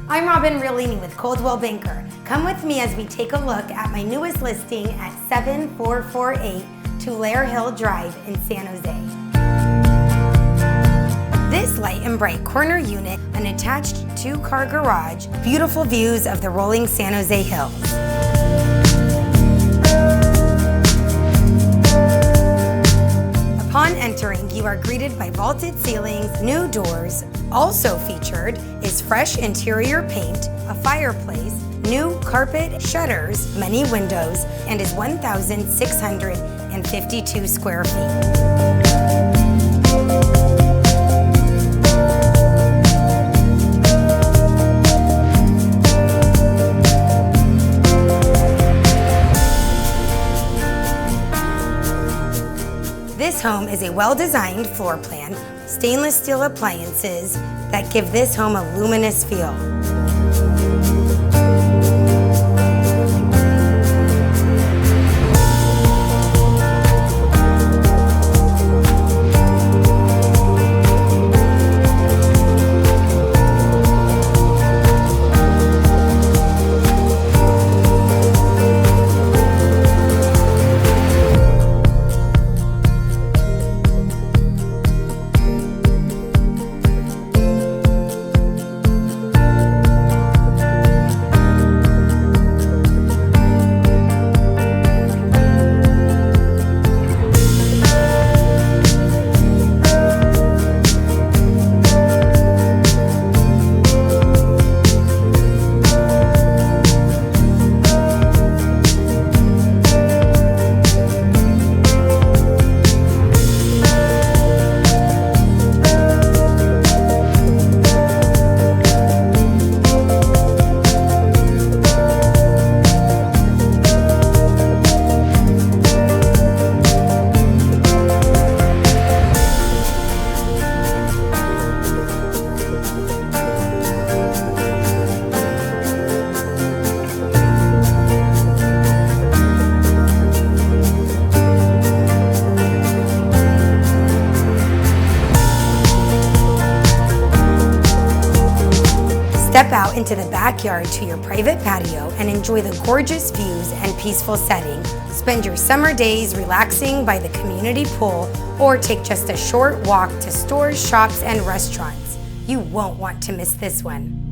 I'm Robin Riolini with Coldwell Banker. Come with me as we take a look at my newest listing at 7448 Tulare Hill Drive in San Jose. This light and bright corner unit, an attached 2-car garage, beautiful views of the rolling San Jose Hills. Upon entering, you are greeted by vaulted ceilings, new doors. Also featured is fresh interior paint, a fireplace, new carpet, shutters, many windows, and is 1,652 square feet. This home is a well-designed floor plan, stainless steel appliances that give this home a luminous feel. Step out into the backyard to your private patio and enjoy the gorgeous views and peaceful setting. Spend your summer days relaxing by the community pool or take just a short walk to stores, shops, and restaurants. You won't want to miss this one.